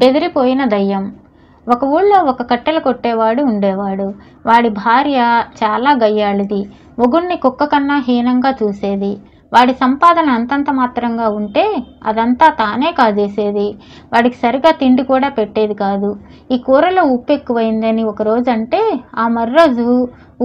బెదిరిపోయిన దయ్యం. ఒక ఊళ్ళో ఒక కట్టెలు కొట్టేవాడు ఉండేవాడు. వాడి భార్య చాలా గయ్యాళిది. మొగుణ్ణి కుక్క కన్నా హీనంగా చూసేది. వాడి సంపాదన అంతంత మాత్రంగా ఉంటే అదంతా తానే కాజేసేది. వాడికి సరిగా తిండి కూడా పెట్టేది కాదు. ఈ కూరలో ఉప్పు ఎక్కువైందని ఒకరోజు అంటే ఆ మర్రోజు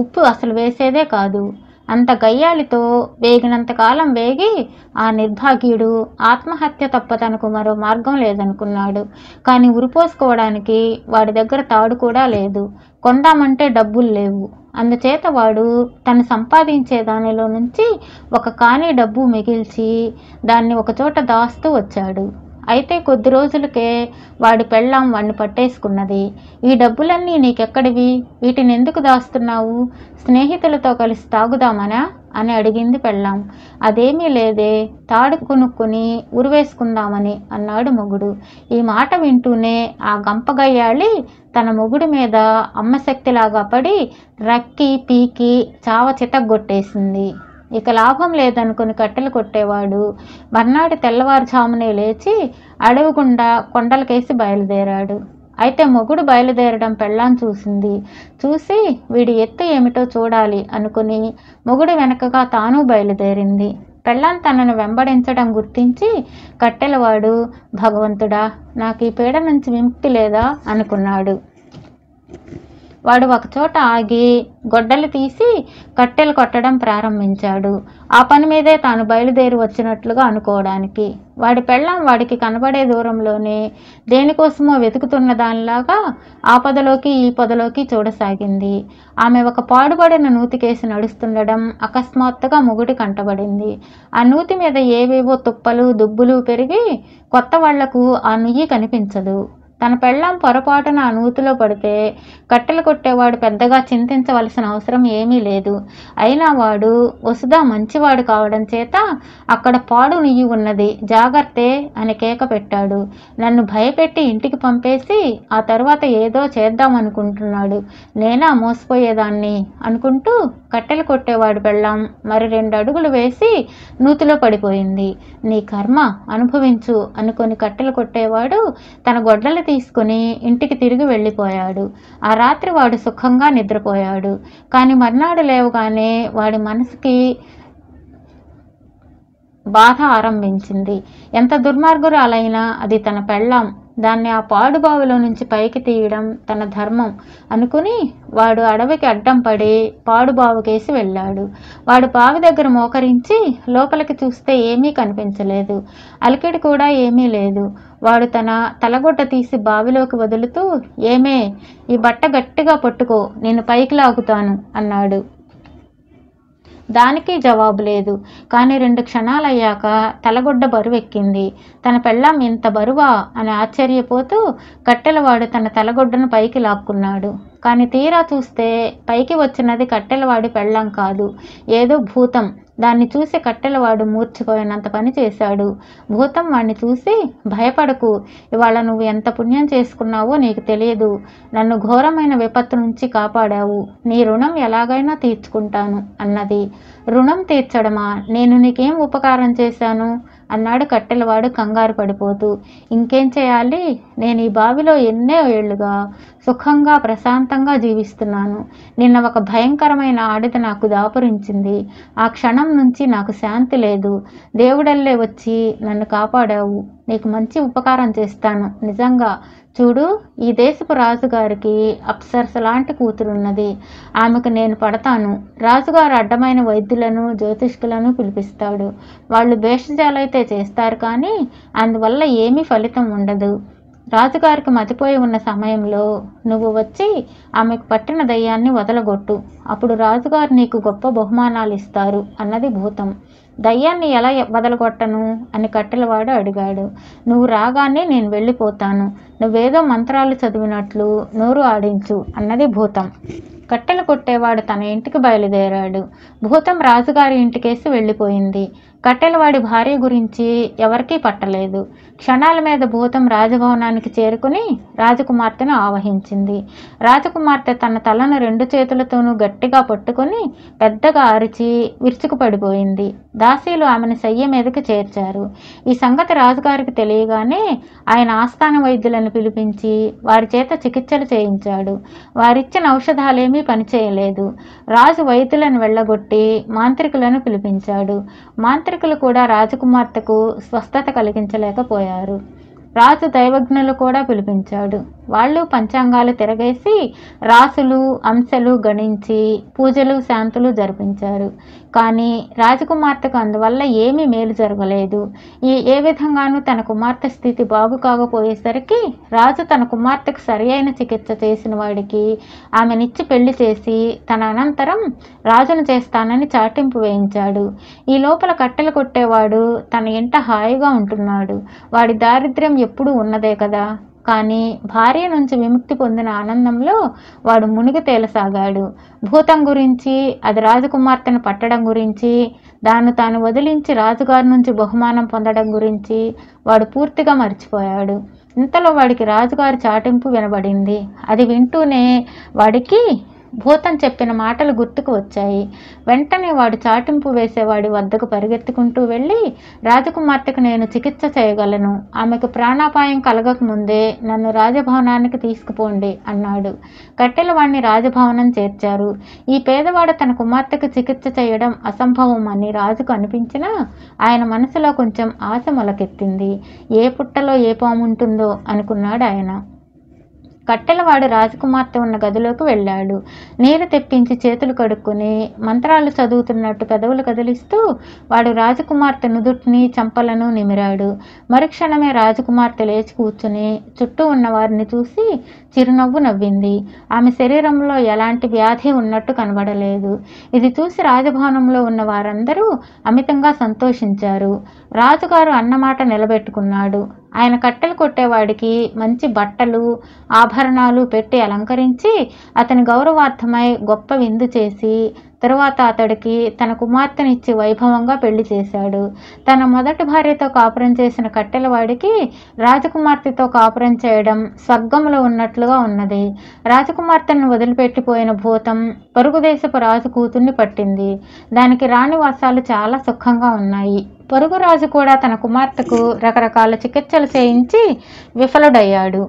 ఉప్పు అసలు వేసేదే కాదు. అంత గయ్యాళితో వేగినంతకాలం వేగి ఆ నిర్భాగ్యుడు ఆత్మహత్య తప్ప తనకు మరో మార్గం లేదనుకున్నాడు. కానీ ఉరిపోసుకోవడానికి వాడి దగ్గర తాడు కూడా లేదు. కొందామంటే డబ్బులు లేవు. అందుచేత వాడు తను సంపాదించే దానిలో నుంచి ఒక కాని డబ్బు మిగిల్చి దాన్ని ఒకచోట దాస్తూ వచ్చాడు. అయితే కొద్ది రోజులకే వాడి పెళ్ళాం వాణ్ణి పట్టేసుకున్నది. ఈ డబ్బులన్నీ నీకెక్కడివి? వీటిని ఎందుకు దాస్తున్నావు? స్నేహితులతో కలిసి తాగుదామనా అని అడిగింది పెళ్ళాం. అదేమీ లేదే, తాడు కొనుక్కొని ఉరివేసుకుందామని అన్నాడు మొగుడు. ఈ మాట వింటూనే ఆ గంపగయ్యాళి తన మొగుడి మీద అమ్మశక్తిలాగా పడి రక్కి పీకి చావ చితగ్గొట్టేసింది. ఇక లాభం లేదనుకుని కట్టెలు కొట్టేవాడు మర్నాటి తెల్లవారుజామునే లేచి అడవి గుండా కొండలకేసి బయలుదేరాడు. అయితే మొగుడు బయలుదేరడం పెళ్ళాం చూసింది. చూసి వీడి ఎత్తు ఏమిటో చూడాలి అనుకుని మొగుడు వెనకగా తాను బయలుదేరింది. పెళ్ళాం తనను వెంబడించడం గుర్తించి కట్టెలవాడు, భగవంతుడా, నాకు ఈ పీడ నుంచి విముక్తి లేదా అనుకున్నాడు. వాడు ఒకచోట ఆగి గొడ్డలు తీసి కట్టెలు కొట్టడం ప్రారంభించాడు. ఆ పని మీదే తాను బయలుదేరి వచ్చినట్లుగా అనుకోవడానికి. వాడి పెళ్ళాం వాడికి కనబడే దూరంలోనే దేనికోసమో వెతుకుతున్న దానిలాగా ఆ పొదలోకి ఈ పొదలోకి చూడసాగింది. ఆమె ఒక పాడుబడిన నూతికేసి నడుస్తుండడం అకస్మాత్తుగా మొగుడి కంటబడింది. ఆ నూతి మీద ఏవేవో తుప్పలు దుబ్బులు పెరిగి కొత్త వాళ్లకు ఆ నుయ్యి కనిపించదు. తన పెళ్ళాం పొరపాటున ఆ నూతిలో పడితే కట్టెలు కొట్టేవాడు పెద్దగా చింతించవలసిన అవసరం ఏమీ లేదు. అయినా వాడు వసుదా మంచివాడు కావడం చేత అక్కడ పాడు నుయ్యి ఉన్నది, జాగ్రత్తే అని కేక పెట్టాడు. నన్ను భయపెట్టి ఇంటికి పంపేసి ఆ తరువాత ఏదో చేద్దామనుకుంటున్నాడు, నేనా మోసపోయేదాన్ని అనుకుంటూ కట్టెలు కొట్టేవాడు పెళ్ళాం మరి 2 అడుగులు వేసి నూతిలో పడిపోయింది. నీ కర్మ అనుభవించు అనుకొని కట్టెలు కొట్టేవాడు తన గొడ్డలు తీసుకుని ఇంటికి తిరిగి వెళ్ళిపోయాడు. ఆ రాత్రి వాడు సుఖంగా నిద్రపోయాడు. కానీ మర్నాడు లేవగానే వాడి మనసుకి బాధ ఆరంభించింది. ఎంత దుర్మార్గురాలైనా అది తన పెళ్ళాం. దాన్ని ఆ పాడుబావిలో నుంచి పైకి తీయడం తన ధర్మం అనుకుని వాడు అడవికి అడ్డం పడి పాడుబావికేసి వెళ్ళాడు. వాడు బావి దగ్గర మోకరించి లోపలికి చూస్తే ఏమీ కనిపించలేదు. అలికిడి కూడా ఏమీ లేదు. వాడు తన తలగొడ్డ తీసి బావిలోకి వదులుతూ, ఏమే, ఈ బట్ట గట్టిగా పట్టుకో, నేను పైకి లాగుతాను అన్నాడు. దానికి జవాబు లేదు. కానీ 2 క్షణాలయ్యాక తలగొడ్డ బరువెక్కింది. తన పెళ్ళాం ఇంత బరువా అని ఆశ్చర్యపోతూ కట్టెలవాడు తన తలగొడ్డను పైకి లాక్కున్నాడు. కానీ తీరా చూస్తే పైకి వచ్చినది కట్టెలవాడి పెళ్ళాం కాదు, ఏదో భూతం. దాన్ని చూసి కట్టెలవాడు మూర్చిపోయినంత పని చేశాడు. భూతం వాణ్ణి చూసి, భయపడకు, ఇవాళ నువ్వు ఎంత పుణ్యం చేసుకున్నావో నీకు తెలియదు. నన్ను ఘోరమైన విపత్తు నుంచి కాపాడావు. నీ రుణం ఎలాగైనా తీర్చుకుంటాను అన్నది. రుణం తీర్చడమా? నేను నీకేం ఉపకారం చేశాను అన్నాడు కట్టెలవాడు కంగారు పడిపోతూ. ఇంకేం చేయాలి? నేను ఈ బావిలో ఎన్నో ఏళ్లుగా సుఖంగా ప్రశాంతంగా జీవిస్తున్నాను. నిన్న ఒక భయంకరమైన ఆడిద నాకు దాపురించింది. ఆ క్షణం నుంచి నాకు శాంతి లేదు. దేవుడల్లే వచ్చి నన్ను కాపాడావు. నీకు మంచి ఉపకారం చేస్తాను నిజంగా. చూడు, ఈ దేశపు రాజుగారికి అప్సరస లాంటి కూతురున్నది. ఆమెకు నేను పడతాను. రాజుగారు అడ్డమైన వైద్యులను జ్యోతిష్కులను పిలిపిస్తాడు. వాళ్ళు భేషజాలైతే చేస్తారు, కానీ అందువల్ల ఏమీ ఫలితం ఉండదు. రాజుగారికి మతిపోయి ఉన్న సమయంలో నువ్వు వచ్చి ఆమెకు పట్టిన దయ్యాన్ని వదలగొట్టు. అప్పుడు రాజుగారు నీకు గొప్ప బహుమానాలు ఇస్తారు అన్నది భూతం. దయ్యాన్ని ఎలా వదలగొట్టను అని కట్టెలవాడు అడిగాడు. నువ్వు రాగానే నేను వెళ్ళిపోతాను. నువ్వేదో మంత్రాలు చదివినట్లు నోరు ఆడించు అన్నది భూతం. కట్టెలు కొట్టేవాడు తన ఇంటికి బయలుదేరాడు. భూతం రాజుగారి ఇంటికేసి వెళ్ళిపోయింది. కట్టెలవాడి భార్య గురించి ఎవరికీ పట్టలేదు. క్షణాల మీద భూతం రాజభవనానికి చేరుకుని రాజకుమార్తెను ఆవహించింది. రాజకుమార్తె తన తలను 2 చేతులతోనూ గట్టిగా పట్టుకొని పెద్దగా అరిచి విరుచుకుపడిపోయింది. దాసీలు ఆమెను శయ్య మీదకి చేర్చారు. ఈ సంగతి రాజుగారికి తెలియగానే ఆయన ఆస్థాన వైద్యులను పిలిపించి వారి చేత చికిత్సలు చేయించాడు. వారిచ్చిన ఔషధాలేమీ పనిచేయలేదు. రాజు వైద్యులను వెళ్ళగొట్టి మాంత్రికులను పిలిపించాడు. మాంత్రికులు కూడా రాజకుమార్తెకు స్వస్థత కలిగించలేకపోయారు. రాజు దైవజ్ఞులు కూడా పిలిపించాడు. వాళ్ళు పంచాంగాలు తిరగేసి రాసులు అంశలు గణించి పూజలు శాంతులు జరిపించారు. కానీ రాజకుమార్తెకు అందువల్ల ఏమీ మేలు జరగలేదు. ఏ విధంగానూ తన కుమార్తె స్థితి బాగు కాకపోయేసరికి రాజు తన కుమార్తెకు సరి అయిన చికిత్స చేసిన వాడికి ఆమెనిచ్చి పెళ్లి చేసి తన అనంతరం రాజును చేస్తానని చాటింపు వేయించాడు. ఈ లోపల కట్టెలు కొట్టేవాడు తన ఇంట హాయిగా ఉంటున్నాడు. వాడి దారిద్ర్యం ఎప్పుడూ ఉన్నదే కదా. కానీ భార్య నుంచి విముక్తి పొందిన ఆనందంలో వాడు మునిగి తేలసాగాడు. భూతం గురించి, అది రాజకుమార్తెను పట్టడం గురించి, దాన్ని తాను వదిలించి రాజుగారి నుంచి బహుమానం పొందడం గురించి వాడు పూర్తిగా మర్చిపోయాడు. ఇంతలో వాడికి రాజుగారి చాటింపు వినబడింది. అది వింటూనే వాడికి భూతం చెప్పిన మాటలు గుర్తుకు వచ్చాయి. వెంటనే వాడు చాటింపు వేసేవాడి వద్దకు పరిగెత్తుకుంటూ వెళ్ళి, రాజకుమార్తెకు నేను చికిత్స చేయగలను. ఆమెకు ప్రాణాపాయం కలగకముందే నన్ను రాజభవనానికి తీసుకుపోండి అన్నాడు. కట్టెలవాడిని రాజభవనం చేర్చారు. ఈ పేదవాడు తన కుమార్తెకు చికిత్స చేయడం అసంభవం అని రాజుకు అనిపించినా ఆయన మనసులో కొంచెం ఆశ మొలకెత్తింది. ఏ పుట్టలో ఏ పాము ఉంటుందో అనుకున్నాడు ఆయన. కట్టెలవాడు రాజకుమార్తె ఉన్న గదిలోకి వెళ్ళాడు. నీరు తెప్పించి చేతులు కడుక్కొని మంత్రాలు చదువుతున్నట్టు పెదవులు కదిలిస్తూ వాడు రాజకుమార్తె నుదుటిని చంపలను నిమిరాడు. మరుక్షణమే రాజకుమార్తె లేచి కూర్చుని చుట్టూ ఉన్న వారిని చూసి చిరునవ్వు నవ్వింది. ఆమె శరీరంలో ఎలాంటి వ్యాధి ఉన్నట్టు కనబడలేదు. ఇది చూసి రాజభవనంలో ఉన్న వారందరూ అమితంగా సంతోషించారు. రాజుగారు అన్నమాట నిలబెట్టుకున్నాడు. ఆయన కట్టెలు కొట్టేవాడికి మంచి బట్టలు ఆభరణాలు పెట్టి అలంకరించి అతని గౌరవార్థమై గొప్ప విందు చేసి తరువాత అతడికి తన కుమార్తెనిచ్చి వైభవంగా పెళ్లి చేశాడు. తన మొదటి భార్యతో కాపురం చేసిన కట్టెలవాడికి రాజకుమార్తెతో కాపురం చేయడం స్వర్గంలో ఉన్నట్లుగా ఉన్నది. రాజకుమార్తెను వదిలిపెట్టిపోయిన భూతం పొరుగుదేశపు రాజు కూతుర్ని పట్టింది. దానికి రాణివాసాలు చాలా సుఖంగా ఉన్నాయి. పొరుగు రాజు కూడా తన కుమార్తెకు రకరకాల చికిత్సలు చేయించి విఫలుడయ్యాడు.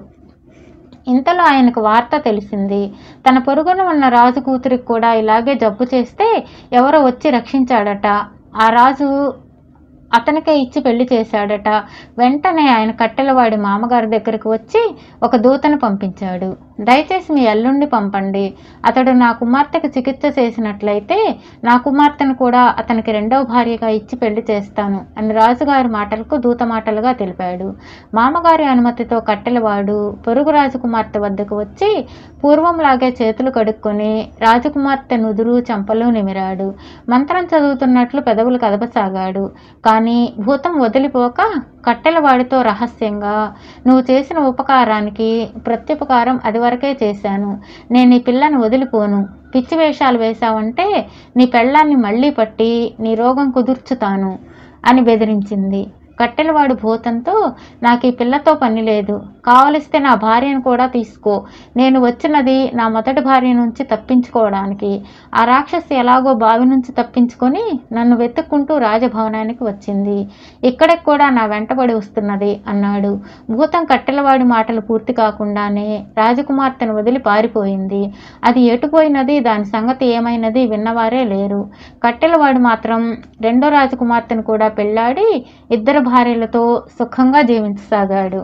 ఇంతలో ఆయనకు వార్త తెలిసింది. తన పొరుగున ఉన్న రాజు కూతురికి కూడా ఇలాగే జబ్బు చేస్తే ఎవరో వచ్చి రక్షించాడట. ఆ రాజు అతనికే ఇచ్చి పెళ్లి చేశాడట. వెంటనే ఆయన కట్టెలవాడి మామగారి దగ్గరికి వచ్చి ఒక దూతను పంపించాడు. దయచేసి మీ అల్లుణ్ణి పంపండి. అతడు నా కుమార్తెకు చికిత్స చేసినట్లయితే నా కుమార్తెను కూడా అతనికి 2వ భార్యగా ఇచ్చి పెళ్లి చేస్తాను అని రాజుగారి మాటలకు దూత మాటలుగా తెలిపాడు. మామగారి అనుమతితో కట్టెలవాడు పొరుగు రాజకుమార్తె వద్దకు వచ్చి పూర్వంలాగే చేతులు కడుక్కొని రాజకుమార్తె నుదురు చంపలు నిమిరాడు. మంత్రం చదువుతున్నట్లు పెదవులు కదపసాగాడు. కానీ భూతం వదిలిపోక కట్టెలవాడితో రహస్యంగా, నువ్వు చేసిన ఉపకారానికి ప్రత్యుపకారం అది వరకే చేశాను. నేను నీ పిల్లను వదిలిపోను. పిచ్చి వేషాలు వేశావంటే నీ పెళ్ళాన్ని మళ్ళీ పట్టి నీ రోగం కుదుర్చుతాను అని బెదిరించింది. కట్టెలవాడు భూతంతో, నాకు ఈ పిల్లతో పని లేదు. కావలిస్తే నా భార్యను కూడా తీసుకో. నేను వచ్చినది నా మొదటి భార్య నుంచి తప్పించుకోవడానికి. ఆ రాక్షసి ఎలాగో బావి నుంచి తప్పించుకొని నన్ను వెతుక్కుంటూ రాజభవనానికి వచ్చింది. ఇక్కడికి కూడా నా వెంటబడి వస్తున్నది అన్నాడు. భూతం కట్టెలవాడి మాటలు పూర్తి కాకుండానే రాజకుమార్తెను వదిలి పారిపోయింది. అది ఎటుపోయినది, దాని సంగతి ఏమైనది విన్నవారే లేరు. కట్టెలవాడు మాత్రం 2వ రాజకుమార్తెను కూడా పెళ్లాడి 2 భార్యలతో సుఖంగా జీవించసాగాడు.